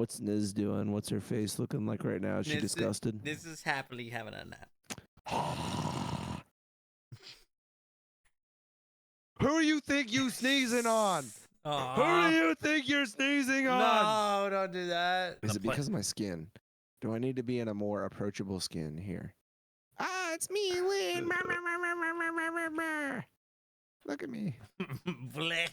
What's Niz doing? What's her face looking like right now? Is she disgusted? This is happily having a nap. Who do you think you sneezing on? Who do you think you're sneezing on? No, don't do that. Is it because of my skin? Do I need to be in a more approachable skin here? Ah, it's me, Win. Look at me. Blech.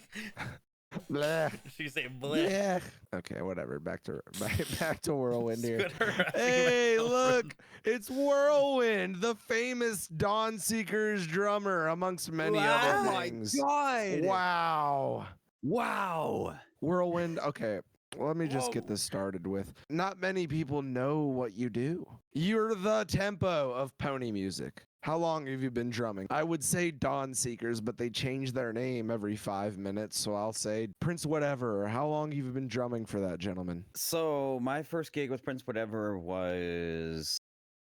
Blech. She say blech. Blech. Okay, whatever. Back to Whirlwind here. Scooter, Hey, look, it's Whirlwind, the famous Dawn Seekers drummer, amongst many other things. Oh my God! Wow. Wow. Whirlwind. Okay, let me just get this started with. Not many people know what you do. You're the tempo of pony music. How long have you been drumming? I would say Dawn Seekers, but they change their name every 5 minutes, so I'll say Prince Whatever. How long have you been drumming for that, gentleman? So my first gig with Prince Whatever was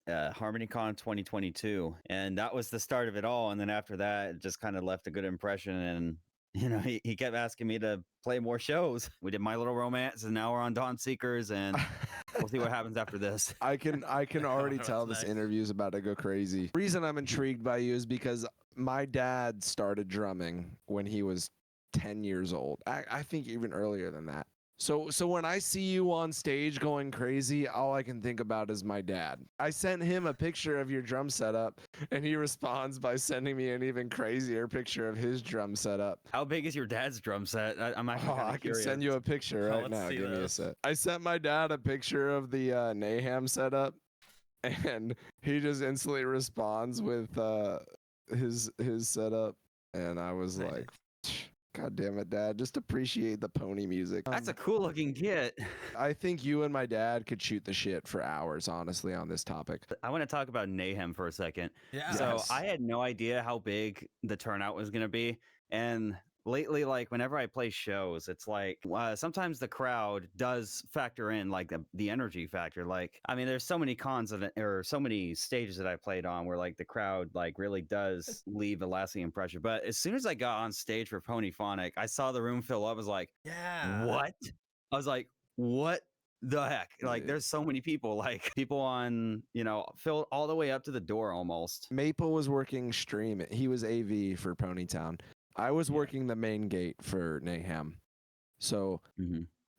HarmonyCon 2022, and that was the start of it all. And then after that, it just kind of left a good impression. And he kept asking me to play more shows. We did My Little Romance, and now we're on Dawn Seekers, and we'll see what happens after this. I can already tell this interview is about to go crazy. The reason I'm intrigued by you is because my dad started drumming when he was 10 years old. I think even earlier than that. So when I see you on stage going crazy, all I can think about is my dad. I sent him a picture of your drum setup, and he responds by sending me an even crazier picture of his drum setup. How big is your dad's drum set? I'm actually I can send you a picture right now. Give me a sec. I sent my dad a picture of the Naham setup, and he just instantly responds with his setup, and I was like, God damn it, Dad. Just appreciate the pony music. That's a cool looking kit. I think you and my dad could shoot the shit for hours, honestly, on this topic. I want to talk about Naham for a second. Yeah. So Yes. I had no idea how big the turnout was going to be. And lately, like whenever I play shows, it's like sometimes the crowd does factor in like the energy factor. Like, I mean, there's so many cons or so many stages that I played on where like the crowd like really does leave a lasting impression. But as soon as I got on stage for Ponyphonic, I saw the room fill up. I was like, Yeah. what? I was like, what the heck? Like, there's so many people, like people on, filled all the way up to the door almost. Maple was working stream. He was AV for Ponytown. I was working the main gate for Naham. So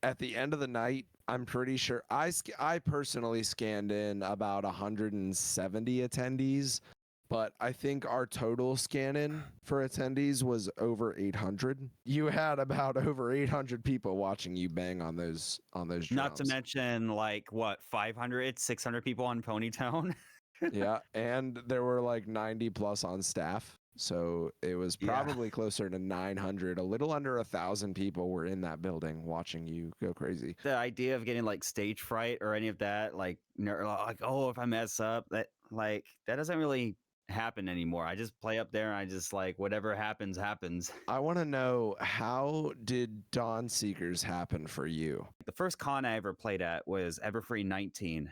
at the end of the night, I'm pretty sure I personally scanned in about 170 attendees, but I think our total scan-in for attendees was over 800. You had about over 800 people watching you bang on those drums. Not to mention like what, 500, 600 people on Ponytown. Yeah, and there were like 90 plus on staff. So it was probably closer to 900. A little under 1,000 people were in that building watching you go crazy. The idea of getting like stage fright or any of that, like oh, if I mess up, that doesn't really happen anymore. I just play up there and I just like whatever happens. I want to know, how did Dawn Seekers happen for you? The first con I ever played at was Everfree 19,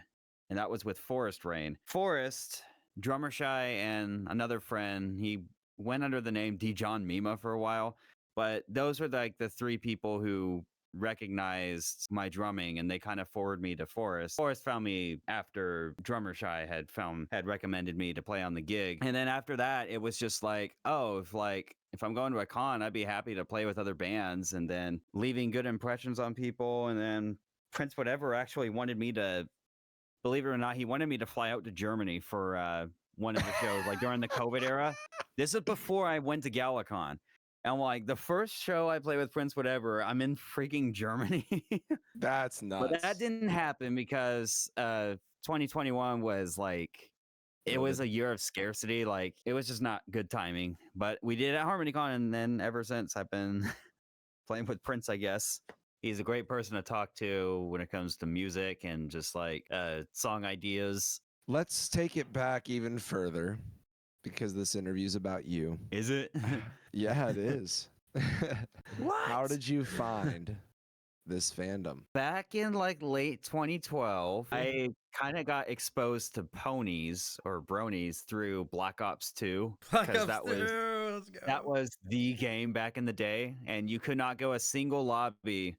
and that was with Forest Rain. Forest, Drummer Shy, and another friend, he went under the name Dijon Mima for a while, but those were like the three people who recognized my drumming, and they kind of forwarded me to Forest. Forest found me after Drummer Shy had recommended me to play on the gig, and then after that it was just like, oh, if I'm going to a con, I'd be happy to play with other bands, and then leaving good impressions on people. And then Prince Whatever actually wanted me to, believe it or not, he wanted me to fly out to Germany for one of the shows, like during the COVID era. This is before I went to Galacon. And I'm like, the first show I play with Prince Whatever, I'm in freaking Germany. That's nuts. But that didn't happen because 2021 was like, it was a year of scarcity. Like, it was just not good timing. But we did it at HarmonyCon, and then ever since I've been playing with Prince, I guess. He's a great person to talk to when it comes to music and just like song ideas. Let's take it back even further, because this interview's about you. Is it? Yeah, it is. What? How did you find this fandom? Back in like late 2012, I kind of got exposed to ponies or bronies through Black Ops 2, because that was the game back in the day, and you could not go a single lobby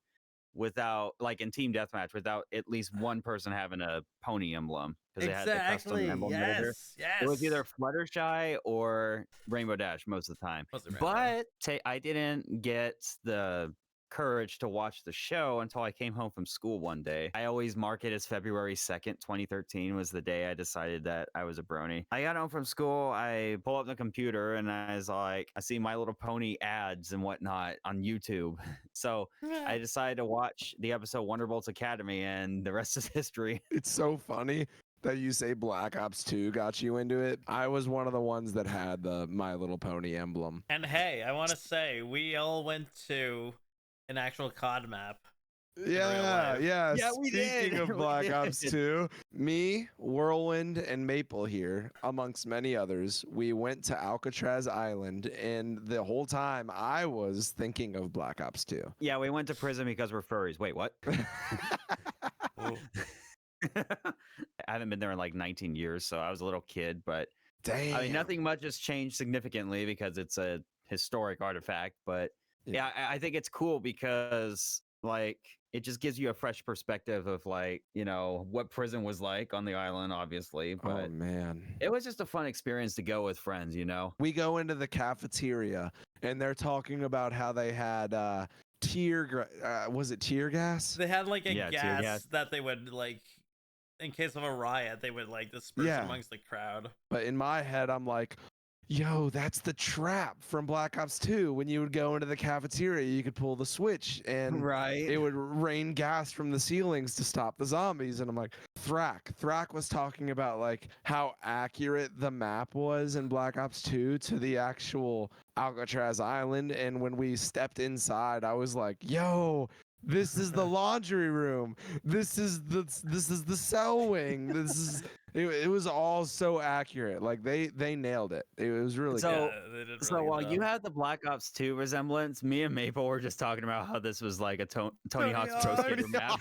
without, like in team deathmatch, without at least one person having a pony emblem because they had the custom Exactly. emblem editor. Yes. It was either Yes. Fluttershy or Rainbow Dash most of the time. Mostly Rainbow. But I didn't get the courage to watch the show until I came home from school one day. I always mark it as February 2nd, 2013 was the day I decided that I was a brony. I got home from school, I pull up the computer, and I was like, I see My Little Pony ads and whatnot on YouTube. So I decided to watch the episode Wonderbolt's Academy, and the rest is history. It's so funny that you say Black Ops 2 got you into it. I was one of the ones that had the My Little Pony emblem. And hey, I want to say we all went to an actual COD map. Yeah, yeah. Yeah, we Speaking did. of We Black did. Ops 2, me, Whirlwind, and Maple here, amongst many others, we went to Alcatraz Island, and the whole time I was thinking of Black Ops 2. Yeah, we went to prison because we're furries. Wait, what? Oh. I haven't been there in like 19 years, so I was a little kid, but Damn. I mean, nothing much has changed significantly because it's a historic artifact. But yeah, I think it's cool because like it just gives you a fresh perspective of like, you know, what prison was like on the island, obviously. Oh, But man. it was just a fun experience to go with friends, you know? We go into the cafeteria, and they're talking about how they had was it tear gas? They had like a Yeah, tear gas, gas. that they would like, in case of a riot, they would like disperse Yeah. amongst the crowd. But in my head, I'm like, yo, that's the trap from Black Ops 2. When you would go into the cafeteria, you could pull the switch and Right. it would rain gas from the ceilings to stop the zombies. And I'm like, Thrak was talking about like how accurate the map was in Black Ops 2 to the actual Alcatraz Island. And when we stepped inside, I was like, yo, this is the laundry room. This is the cell wing. It was all so accurate. Like they nailed it. It was really So- good. Yeah, they did So really while good you job. had the Black Ops 2 resemblance, me and Maple were just talking about how this was like a Tony Hawk's Pro Hawk. Skater map.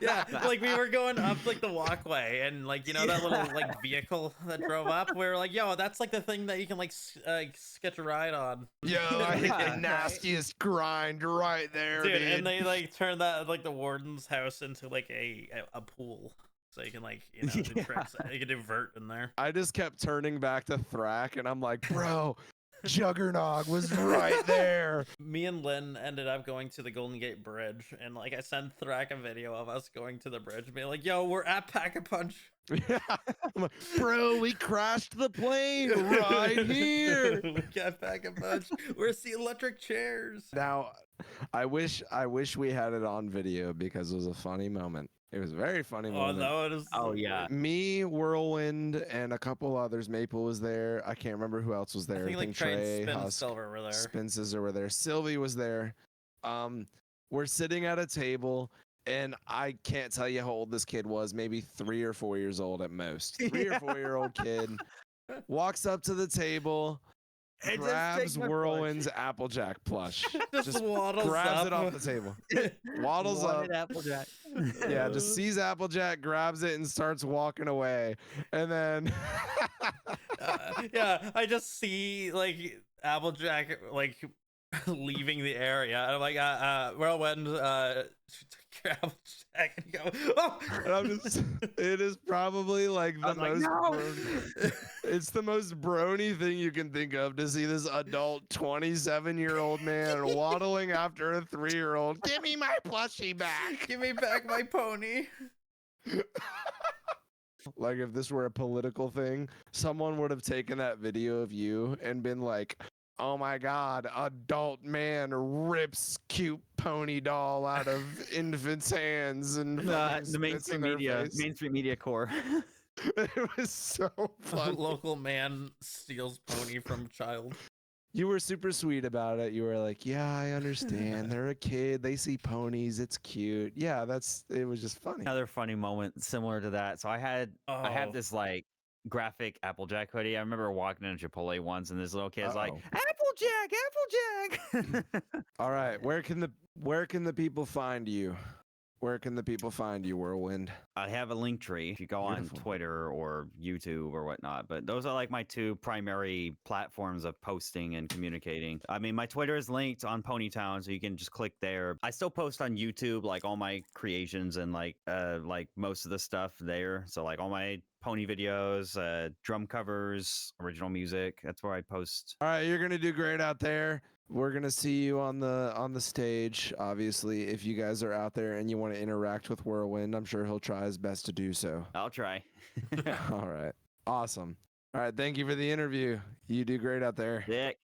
Yeah, like we were going up like the walkway, and like, you know, that little like vehicle that drove up. We were like, yo, that's like the thing that you can like sketch a ride on. Yo, I hit Yeah, the right. nastiest grind right there, Dude, dude. and they like turned that like the warden's house into like a pool, so you can like, you know, do Yeah. tricks. You can do vert in there. I just kept turning back to Thrak, and I'm like, bro, Juggernog was right there. Me and Lynn ended up going to the Golden Gate Bridge, and like I sent Thrak a video of us going to the bridge, being like, "Yo, we're at Pack-a-Punch." Yeah. I'm like, bro, we crashed the plane right here. We got Pack-a-Punch. Where's the electric chairs? Now, I wish we had it on video because it was a funny moment. It was a very funny Oh moment. no, it is. Oh, yeah. Me, Whirlwind, and a couple others. Maple was there. I can't remember who else was I there. think like Trey Trey, and Spin Husk, Silver were there. Spin Scissor were there. Sylvie was there. We're sitting at a table, and I can't tell you how old this kid was. Maybe 3 or 4 years old at most. 3 or 4 year old kid walks up to the table, And just grabs takes my Whirlwind's Applejack plush, Just waddles grabs up. it off the table, waddles up. Wanted Applejack. Yeah, just sees Applejack, grabs it, and starts walking away. And then Yeah, I just see like Applejack like leaving the area, and I'm like, Whirlwind, Applejack, and go, oh! and I'm just, it is probably like the I was like, most "No!" brony, it's the most brony thing you can think of to see this adult 27-year-old man waddling after a 3-year-old. Give me my plushie back. Give me back my pony. Like if this were a political thing, someone would have taken that video of you and been like, oh my God, adult man rips cute pony doll out of infant's hands and The fucking spits in mainstream their media, face. mainstream media core. It was so A fun. local man steals pony from child. You were super sweet about it. You were like, yeah, I understand. They're a kid. They see ponies. It's cute. Yeah, it was just funny. Another funny moment similar to that. So I had Oh. this like graphic Applejack hoodie. I remember walking into Chipotle once, and this little kid's like, Uh-oh. Applejack, Applejack. All right. Where can the people find you? Where can the people find you, Whirlwind? I have a link tree if you go Beautiful. on Twitter or YouTube or whatnot, but those are like my two primary platforms of posting and communicating. I mean, my Twitter is linked on Ponytown, so you can just click there. I still post on YouTube like all my creations and like most of the stuff there. So like all my pony videos, drum covers, original music. That's where I post. All right, you're gonna do great out there. We're gonna see you on the stage. Obviously, if you guys are out there and you want to interact with Whirlwind, I'm sure he'll try his best to do so. I'll try. All right, awesome. All right, thank you for the interview. You do great out there. Dick.